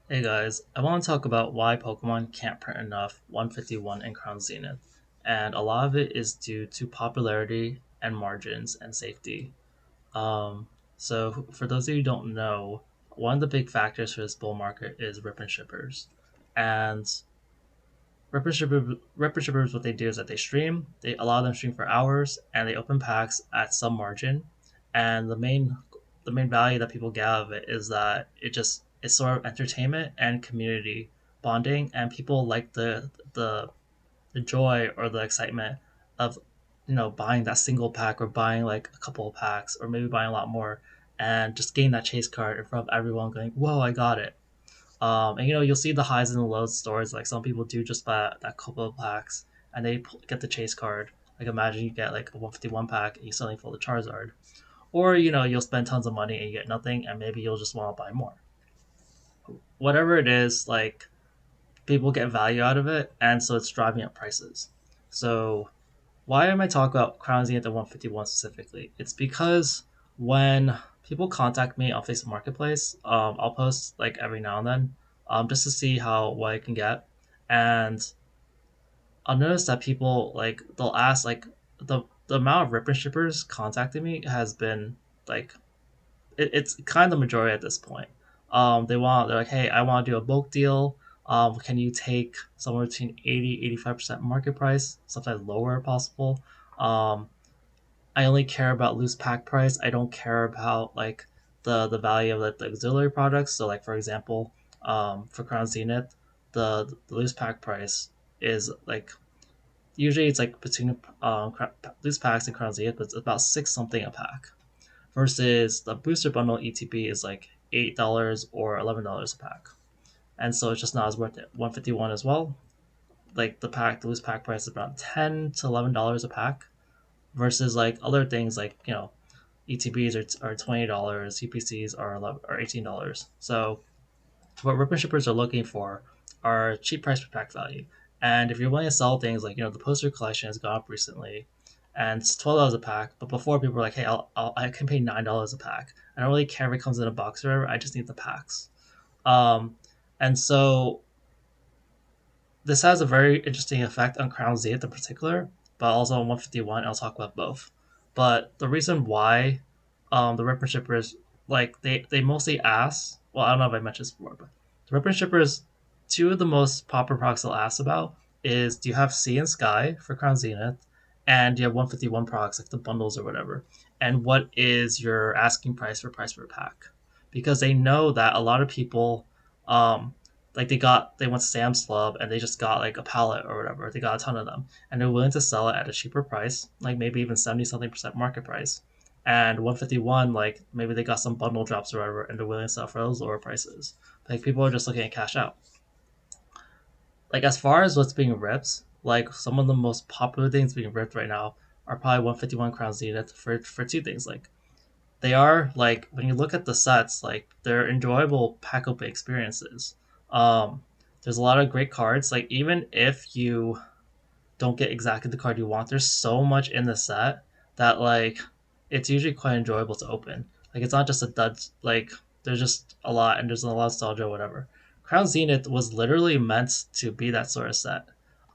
Hey guys, I want to talk about why Pokemon can't print enough 151 in Crown Zenith, and a lot of it is due to popularity and margins and safety. So for those of you who don't know, one of the big factors for this bull market is rip and shippers, and rip and shippers what they do is that they stream, they allow them to stream for hours, and they open packs at some margin, and the main value that people get out of it is that it's sort of entertainment and community bonding, and people like the joy or the excitement of buying that single pack or buying like a couple of packs or maybe buying a lot more and just getting that chase card in front of everyone going, whoa, I got it. And you'll see the highs and the lows stores. Like some people do just buy that couple of packs and they get the chase card. Like imagine you get like a 151 pack and you suddenly pull the Charizard, or you'll spend tons of money and you get nothing, and maybe you'll just want to buy more. Whatever it is, like people get value out of it, and so it's driving up prices. So why am I talking about Crown Zenith at 151 specifically? It's because when people contact me on Facebook Marketplace, I'll post like every now and then, just to see how what I can get, and I'll notice that people like they'll ask like the amount of rip and shippers contacting me has been like it's kind of the majority at this point. They're like, hey, I want to do a bulk deal. Can you take somewhere between 80-85% market price, sometimes lower if possible? Um, I only care about loose pack price. I don't care about like the value of like the auxiliary products. So like for example, for Crown Zenith, the loose pack price is like usually it's like between loose packs and Crown Zenith, but it's about six something a pack versus the booster bundle ETB is like $8 or $11 a pack, and so it's just not as worth it. 151 as well. Like the loose pack price is about $10 to $11 a pack, versus like other things like ETBs are $20, CPCs are 11 or $18. So what rip and shippers are looking for are cheap price per pack value. And if you're willing to sell things like the poster collection has gone up recently, and it's $12 a pack, but before people were like, hey, I can pay $9 a pack. I don't really care if it comes in a box or whatever. I just need the packs. Um, and so this has a very interesting effect on Crown Zenith in particular, but also on 151. I'll talk about both. But the reason why the rip and shippers like they mostly ask. Well, I don't know if I mentioned this before, but the rip and shippers, two of the most popular products they'll ask about is, do you have Sea and Sky for Crown Zenith, and do you have 151 products like the bundles or whatever, and what is your asking price per pack? Because they know that a lot of people like they went to Sam's Club and they just got like a pallet or whatever. They got a ton of them, and they're willing to sell it at a cheaper price, like maybe even 70 something percent market price. And 151, like maybe they got some bundle drops or whatever, and they're willing to sell for those lower prices. Like people are just looking at cash out. Like as far as what's being ripped, like some of the most popular things being ripped right now are probably 151 Crown Zenith for two things. Like they are like when you look at the sets, like they're enjoyable pack opening experiences. Um, there's a lot of great cards. Like even if you don't get exactly the card you want, there's so much in the set that like it's usually quite enjoyable to open. Like it's not just a dud. Like there's just a lot, and there's a lot of nostalgia, or whatever. Crown Zenith was literally meant to be that sort of set.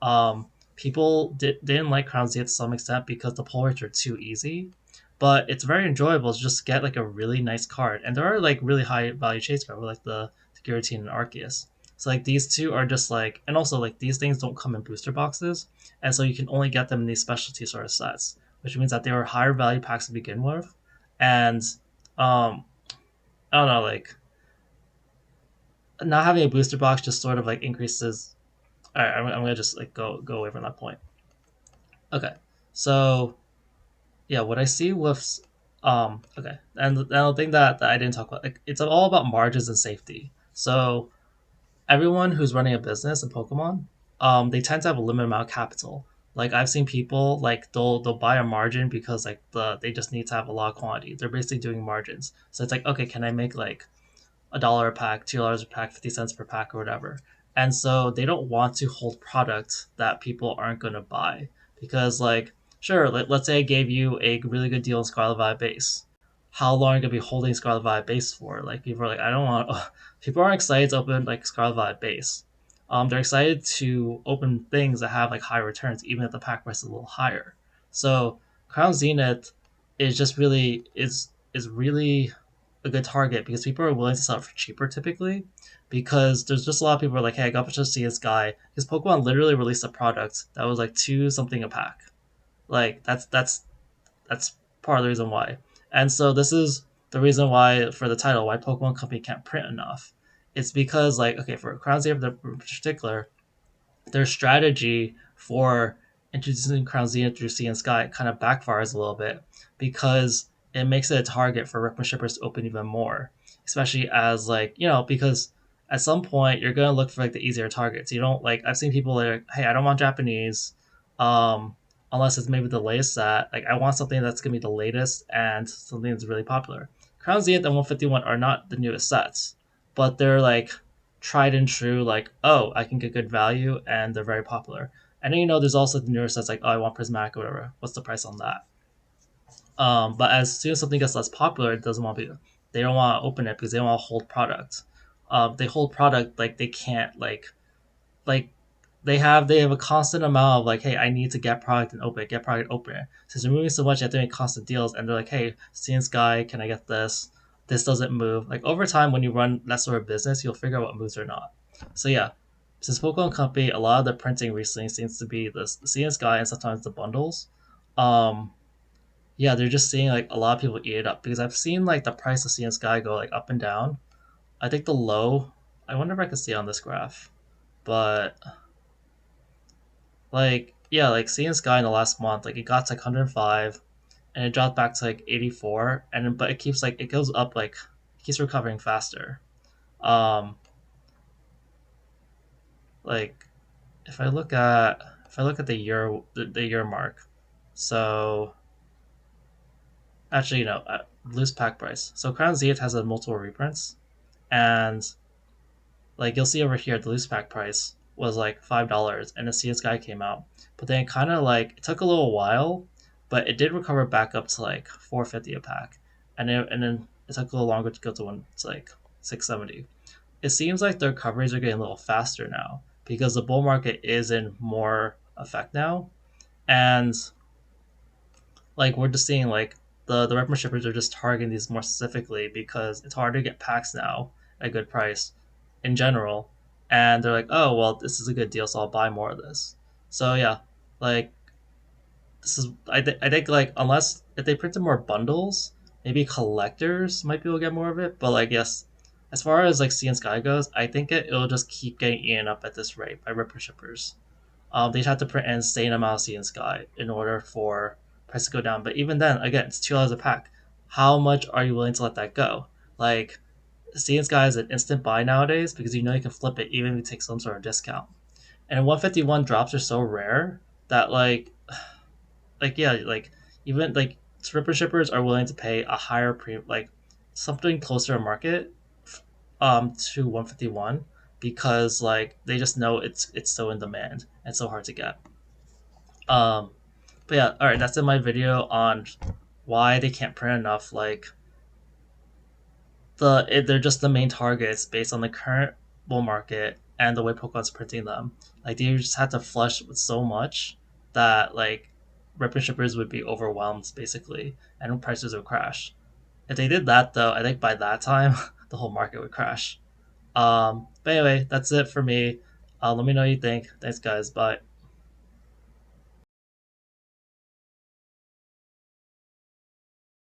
Didn't like Crown Zenith to some extent because the pull rates are too easy, but it's very enjoyable to just get like a really nice card. And there are like really high value chase cards like the Guillotine and Arceus. So like these two are just like, and also like these things don't come in booster boxes, and so you can only get them in these specialty sort of sets, which means that they were higher value packs to begin with, and um, I don't know, like not having a booster box just sort of like increases. All right, I'm gonna just like go away from that point. Okay, so yeah, what I see with okay, and the thing that I didn't talk about, like it's all about margins and safety. So everyone who's running a business in Pokemon, they tend to have a limited amount of capital. Like I've seen people like they'll buy a margin because like they just need to have a lot of quantity. They're basically doing margins. So it's like, okay, can I make like $1 a pack, $2 a pack, 50 cents per pack or whatever. And so they don't want to hold product that people aren't gonna buy. Because like, sure, let's say I gave you a really good deal on Scarlet Violet base. How long are you gonna be holding Scarlet Violet base for? Like people are like, I don't want People aren't excited to open like Scarlet base. They're excited to open things that have like high returns, even if the pack price is a little higher. So Crown Zenith is really a good target because people are willing to sell it for cheaper typically, because there's just a lot of people who are like, hey, I got to see this guy because Pokemon literally released a product that was like two something a pack. Like that's part of the reason why. And so this is the reason why for the title why Pokemon Company can't print enough. It's because like okay for Crown Zenith in particular, their strategy for introducing Crown Zenith through Sea and Sky kind of backfires a little bit because it makes it a target for Ripper shippers to open even more, especially as like because at some point you're gonna look for like the easier targets. You don't like I've seen people like, hey, I don't want Japanese, um, unless it's maybe the latest set. Like I want something that's gonna be the latest and something that's really popular. Crown Zenith and 151 are not the newest sets, but they're like tried and true, like, oh, I can get good value and they're very popular. And then, there's also the newer sets like, oh, I want Prismatic or whatever. What's the price on that? But as soon as something gets less popular, it doesn't want to be, they don't want to open it because they don't want to hold product. They hold product like they can't like they have a constant amount of like, hey, I need to get product and open it, get product, open it. Since they're moving so much, they have to make constant deals, and they're like, hey, seeing Sky, can I get this? This doesn't move. Like over time, when you run that sort of business, you'll figure out what moves or not. So yeah, since Pokemon Company, a lot of the printing recently seems to be the seeing Sky and sometimes the bundles. Um, yeah, they're just seeing like a lot of people eat it up because I've seen like the price of seeing Sky go like up and down. I think the low. I wonder if I can see on this graph, but like yeah, like seeing Sky in the last month, like it got to like 105 and it dropped back to like 84, and but it keeps like it goes up like it keeps recovering faster. Um, like if I look at the year mark, so actually loose pack price. So Crown Zenith has a multiple reprints, and like you'll see over here, the loose pack price was like $5, and the CS guy came out, but then kind of like it took a little while, but it did recover back up to like 450 a pack, and then it took a little longer to go to when it's like 670. It seems like the recoveries are getting a little faster now because the bull market is in more effect now, and like we're just seeing like the reference shippers are just targeting these more specifically because it's hard to get packs now at a good price in general, and they're like, oh well, this is a good deal, so I'll buy more of this. So yeah, like this is I think like unless if they printed more bundles, maybe collectors might be able to get more of it. But like yes, as far as like Sea and Sky goes, I think it'll just keep getting eaten up at this rate by ripper shippers. They'd have to print an insane amount of Sea and Sky in order for price to go down. But even then, again, it's $2 a pack. How much are you willing to let that go? Like, Sea and Sky is an instant buy nowadays because you know you can flip it even if you take some sort of discount. And 151 drops are so rare that like yeah, like even like ripper shippers are willing to pay a higher premium, like something closer to market, to 151 because like they just know it's so in demand and so hard to get. Um, but yeah, all right, that's in my video on why they can't print enough. Like they're just the main targets based on the current bull market and the way Pokemon's printing them. Like they just had to flush with so much that like rip and shippers would be overwhelmed basically, and prices would crash. If they did that though, I think by that time the whole market would crash. But anyway, that's it for me. Let me know what you think. Thanks, guys. Bye.